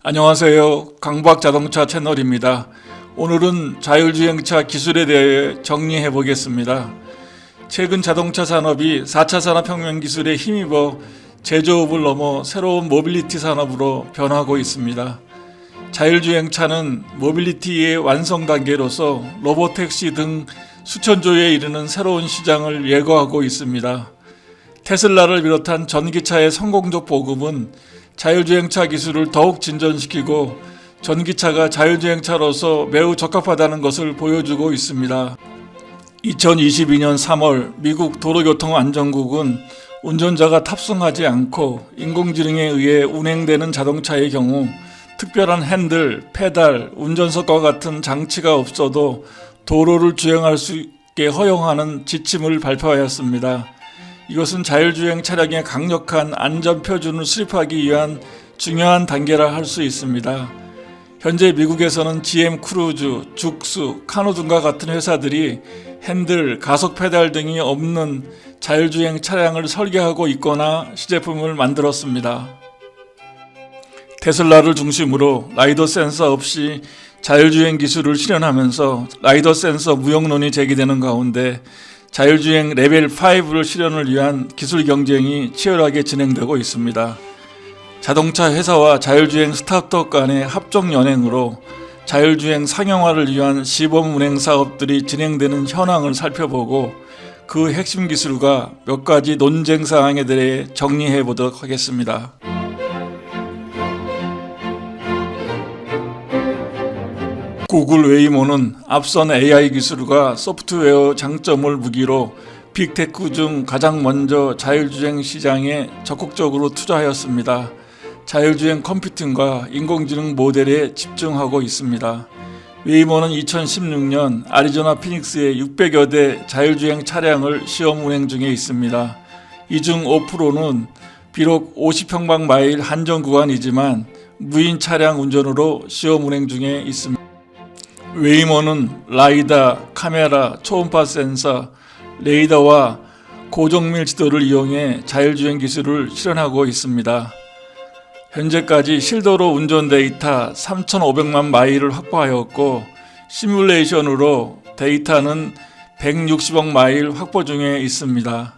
안녕하세요. 강박 자동차 채널입니다. 오늘은 자율주행차 기술에 대해 정리해 보겠습니다. 최근 자동차 산업이 4차 산업혁명 기술에 힘입어 제조업을 넘어 새로운 모빌리티 산업으로 변하고 있습니다. 자율주행차는 모빌리티의 완성 단계로서 로보택시 등 수천조에 이르는 새로운 시장을 예고하고 있습니다. 테슬라를 비롯한 전기차의 성공적 보급은 자율주행차 기술을 더욱 진전시키고 전기차가 자율주행차로서 매우 적합하다는 것을 보여주고 있습니다. 2022년 3월 미국 도로교통안전국은 운전자가 탑승하지 않고 인공지능에 의해 운행되는 자동차의 경우 특별한 핸들, 페달, 운전석과 같은 장치가 없어도 도로를 주행할 수 있게 허용하는 지침을 발표하였습니다. 이것은 자율주행 차량의 강력한 안전 표준을 수립하기 위한 중요한 단계라 할 수 있습니다. 현재 미국에서는 GM 크루즈, 죽수, 카노 등과 같은 회사들이 핸들, 가속 페달 등이 없는 자율주행 차량을 설계하고 있거나 시제품을 만들었습니다. 테슬라를 중심으로 라이더 센서 없이 자율주행 기술을 실현하면서 라이더 센서 무용론이 제기되는 가운데 자율주행 레벨 5를 실현을 위한 기술 경쟁이 치열하게 진행되고 있습니다. 자동차 회사와 자율주행 스타트업 간의 합종 연행으로 자율주행 상용화를 위한 시범 운행 사업들이 진행되는 현황을 살펴보고 그 핵심 기술과 몇 가지 논쟁 사항에 대해 정리해 보도록 하겠습니다. 구글 웨이모는 앞선 AI 기술과 소프트웨어 장점을 무기로 빅테크 중 가장 먼저 자율주행 시장에 적극적으로 투자하였습니다. 자율주행 컴퓨팅과 인공지능 모델에 집중하고 있습니다. 웨이모는 2016년 애리조나 피닉스에 600여 대 자율주행 차량을 시험 운행 중에 있습니다. 이 중 5%는 비록 50평방마일 한정 구간이지만 무인 차량 운전으로 시험 운행 중에 있습니다. 웨이모는 라이다, 카메라, 초음파 센서, 레이더와 고정밀 지도를 이용해 자율주행 기술을 실현하고 있습니다. 현재까지 실도로 운전 데이터 3,500만 마일을 확보하였고 시뮬레이션으로 데이터는 160억 마일 확보 중에 있습니다.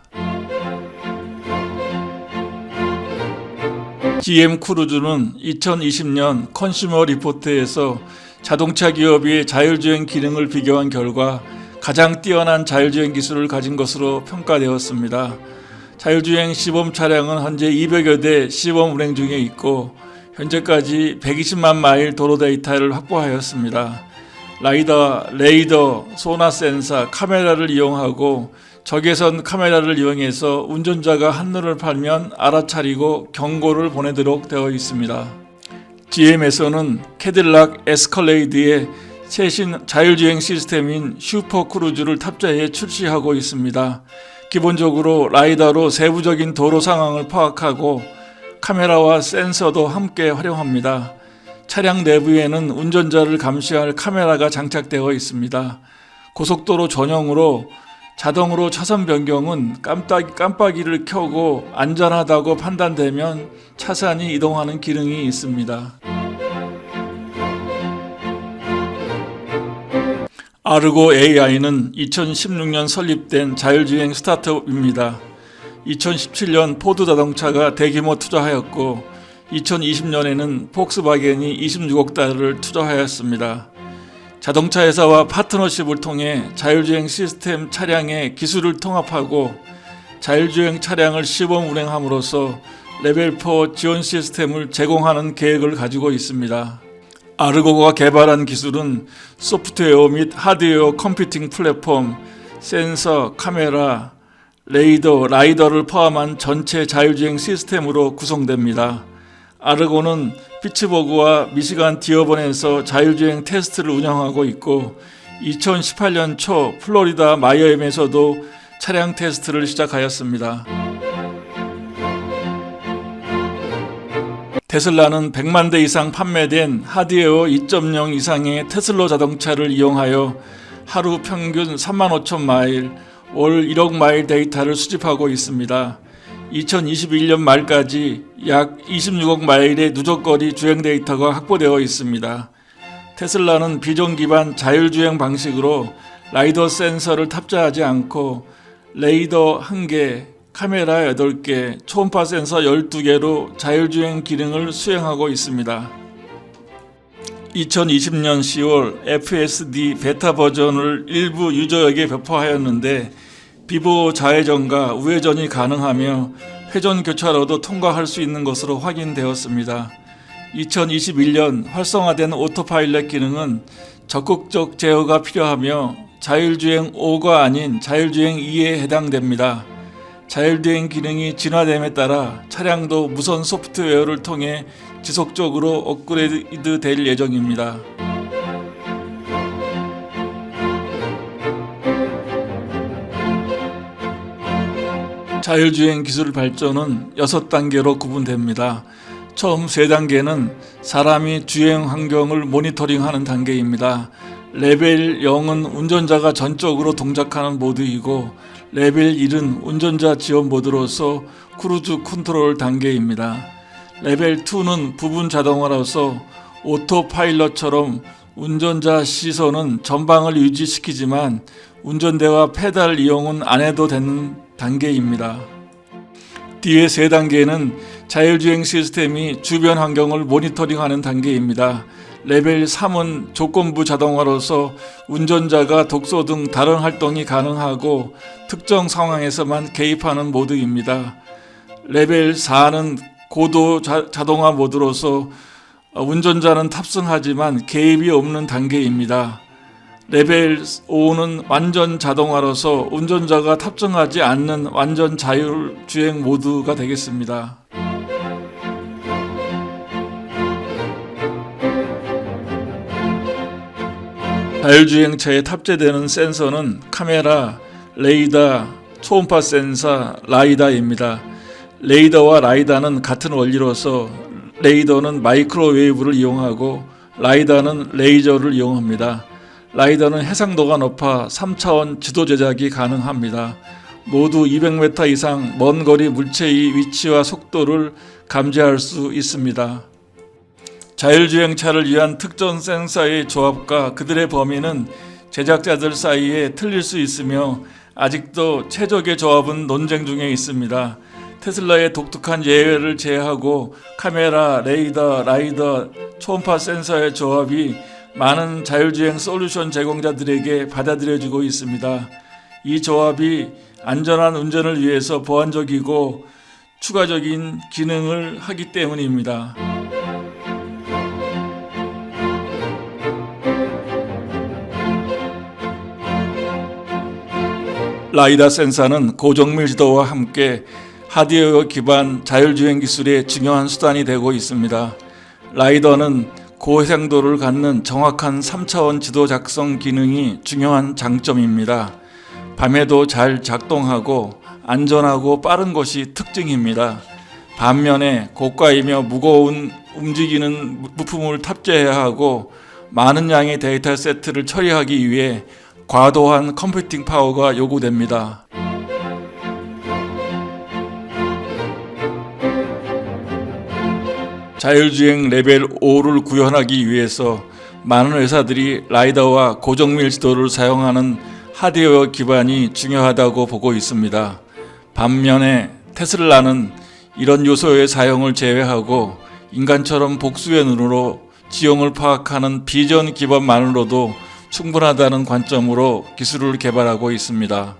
GM 크루즈는 2020년 컨슈머 리포트에서 자동차 기업이 자율주행 기능을 비교한 결과 가장 뛰어난 자율주행 기술을 가진 것으로 평가되었습니다. 자율주행 시범 차량은 현재 200여 대 시범 운행 중에 있고 현재까지 120만 마일 도로 데이터를 확보하였습니다. 라이더, 레이더, 소나 센서, 카메라를 이용하고 적외선 카메라를 이용해서 운전자가 한눈을 팔면 알아차리고 경고를 보내도록 되어 있습니다. GM에서는 캐딜락 에스컬레이드에 최신 자율주행 시스템인 슈퍼크루즈를 탑재해 출시하고 있습니다. 기본적으로 라이더로 세부적인 도로 상황을 파악하고 카메라와 센서도 함께 활용합니다. 차량 내부에는 운전자를 감시할 카메라가 장착되어 있습니다. 고속도로 전용으로 자동으로 차선 변경은 깜빡이를 켜고 안전하다고 판단되면 차선이 이동하는 기능이 있습니다. 아르고 AI는 2016년 설립된 자율주행 스타트업입니다. 2017년 포드 자동차가 대규모 투자하였고 2020년에는 폭스바겐이 26억 달러를 투자하였습니다. 자동차 회사와 파트너십을 통해 자율주행 시스템 차량의 기술을 통합하고 자율주행 차량을 시범 운행함으로써 레벨 4 지원 시스템을 제공하는 계획을 가지고 있습니다. 아르고가 개발한 기술은 소프트웨어 및 하드웨어 컴퓨팅 플랫폼, 센서, 카메라, 레이더, 라이더를 포함한 전체 자율주행 시스템으로 구성됩니다. 아르고는 피츠버그와 미시간 디어번에서 자율주행 테스트를 운영하고 있고 2018년 초 플로리다 마이애미에서도 차량 테스트를 시작하였습니다. 테슬라는 100만 대 이상 판매된 하드웨어 2.0 이상의 테슬라 자동차를 이용하여 하루 평균 3만 5천 마일, 월 1억 마일 데이터를 수집하고 있습니다. 2021년 말까지 약 26억 마일의 누적거리 주행 데이터가 확보되어 있습니다. 테슬라는 비전 기반 자율주행 방식으로 라이더 센서를 탑재하지 않고 레이더 1개, 카메라 8개, 초음파 센서 12개로 자율주행 기능을 수행하고 있습니다. 2020년 10월 FSD 베타 버전을 일부 유저에게 배포하였는데 비보 좌회전과 우회전이 가능하며 회전 교차로도 통과할 수 있는 것으로 확인되었습니다. 2021년 활성화된 오토파일럿 기능은 적극적 제어가 필요하며 자율주행 5가 아닌 자율주행 2에 해당됩니다. 자율주행 기능이 진화됨에 따라 차량도 무선 소프트웨어를 통해 지속적으로 업그레이드 될 예정입니다. 자율주행 기술 발전은 6단계로 구분됩니다. 처음 3단계는 사람이 주행 환경을 모니터링하는 단계입니다. 레벨 0은 운전자가 전적으로 동작하는 모드이고 레벨 1은 운전자 지원 모드로서 크루즈 컨트롤 단계입니다. 레벨 2는 부분 자동화로서 오토파일럿처럼 운전자 시선은 전방을 유지시키지만 운전대와 페달 이용은 안 해도 되는 단계입니다. 뒤에 3단계는 자율주행 시스템이 주변 환경을 모니터링하는 단계입니다. 레벨 3은 조건부 자동화로서 운전자가 독서 등 다른 활동이 가능하고 특정 상황에서만 개입하는 모드입니다. 레벨 4는 고도 자동화 모드로서 운전자는 탑승하지만 개입이 없는 단계입니다. 레벨 5는 완전 자동화로서 운전자가 탑승하지 않는 완전 자율주행 모드가 되겠습니다. 자율주행차에 탑재되는 센서는 카메라, 레이더, 초음파 센서, 라이다입니다. 레이더와 라이다는 같은 원리로서 레이더는 마이크로웨이브를 이용하고 라이다는 레이저를 이용합니다. 라이더는 해상도가 높아 3차원 지도 제작이 가능합니다. 모두 200m 이상 먼 거리 물체의 위치와 속도를 감지할 수 있습니다. 자율주행차를 위한 특정 센서의 조합과 그들의 범위는 제작자들 사이에 틀릴 수 있으며 아직도 최적의 조합은 논쟁 중에 있습니다. 테슬라의 독특한 예외를 제외하고 카메라, 레이더, 라이더, 초음파 센서의 조합이 많은 자율주행 솔루션 제공자들에게 받아들여지고 있습니다. 이 조합이 안전한 운전을 위해서 보완적이고 추가적인 기능을 하기 때문입니다. 라이다 센서는 고정밀 지도와 함께 하드웨어 기반 자율주행 기술의 중요한 수단이 되고 있습니다. 라이더는 고해상도를 갖는 정확한 3차원 지도 작성 기능이 중요한 장점입니다. 밤에도 잘 작동하고 안전하고 빠른 것이 특징입니다. 반면에 고가이며 무거운 움직이는 부품을 탑재해야 하고 많은 양의 데이터 세트를 처리하기 위해 과도한 컴퓨팅 파워가 요구됩니다. 자율주행 레벨 5를 구현하기 위해서 많은 회사들이 라이더와 고정밀 지도를 사용하는 하드웨어 기반이 중요하다고 보고 있습니다. 반면에 테슬라는 이런 요소의 사용을 제외하고 인간처럼 복수의 눈으로 지형을 파악하는 비전 기반만으로도 충분하다는 관점으로 기술을 개발하고 있습니다.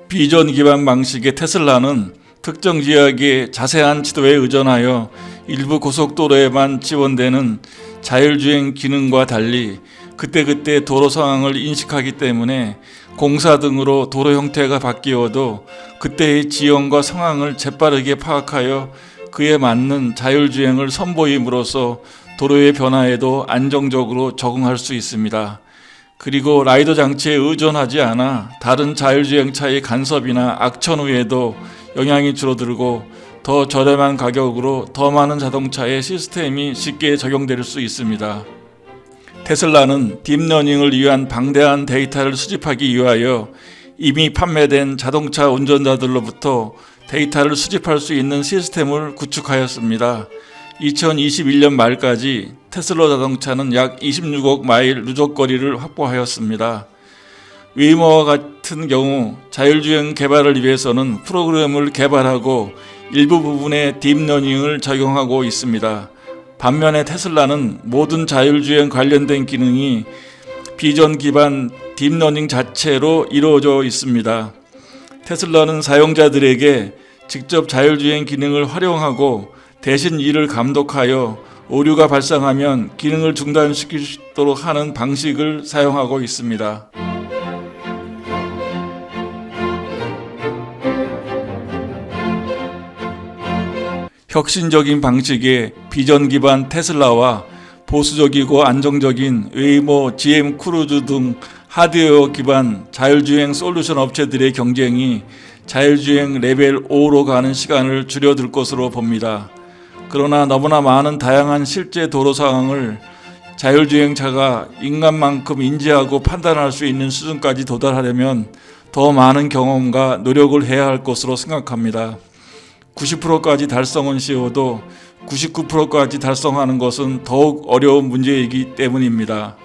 비전 기반 방식의 테슬라는 특정 지역의 자세한 지도에 의존하여 일부 고속도로에만 지원되는 자율주행 기능과 달리 그때그때 도로 상황을 인식하기 때문에 공사 등으로 도로 형태가 바뀌어도 그때의 지형과 상황을 재빠르게 파악하여 그에 맞는 자율주행을 선보임으로써 도로의 변화에도 안정적으로 적응할 수 있습니다. 그리고 라이더 장치에 의존하지 않아 다른 자율주행차의 간섭이나 악천 후에도 영향이 줄어들고 더 저렴한 가격으로 더 많은 자동차의 시스템이 쉽게 적용될 수 있습니다. 테슬라는 딥러닝을 위한 방대한 데이터를 수집하기 위하여 이미 판매된 자동차 운전자들로부터 데이터를 수집할 수 있는 시스템을 구축하였습니다. 2021년 말까지 테슬라 자동차는 약 26억 마일 누적거리를 확보하였습니다. 웨이모와 같은 경우 자율주행 개발을 위해서는 프로그램을 개발하고 일부 부분에 딥러닝을 적용하고 있습니다. 반면에 테슬라는 모든 자율주행 관련된 기능이 비전 기반 딥러닝 자체로 이루어져 있습니다. 테슬라는 사용자들에게 직접 자율주행 기능을 활용하고 대신 이를 감독하여 오류가 발생하면 기능을 중단시킬 수 있도록 하는 방식을 사용하고 있습니다. 혁신적인 방식의 비전 기반 테슬라와 보수적이고 안정적인 웨이모, GM 크루즈 등 하드웨어 기반 자율주행 솔루션 업체들의 경쟁이 자율주행 레벨 5로 가는 시간을 줄여들 것으로 봅니다. 그러나 너무나 많은 다양한 실제 도로 상황을 자율주행차가 인간만큼 인지하고 판단할 수 있는 수준까지 도달하려면 더 많은 경험과 노력을 해야 할 것으로 생각합니다. 90%까지 달성은 쉬워도 99%까지 달성하는 것은 더욱 어려운 문제이기 때문입니다.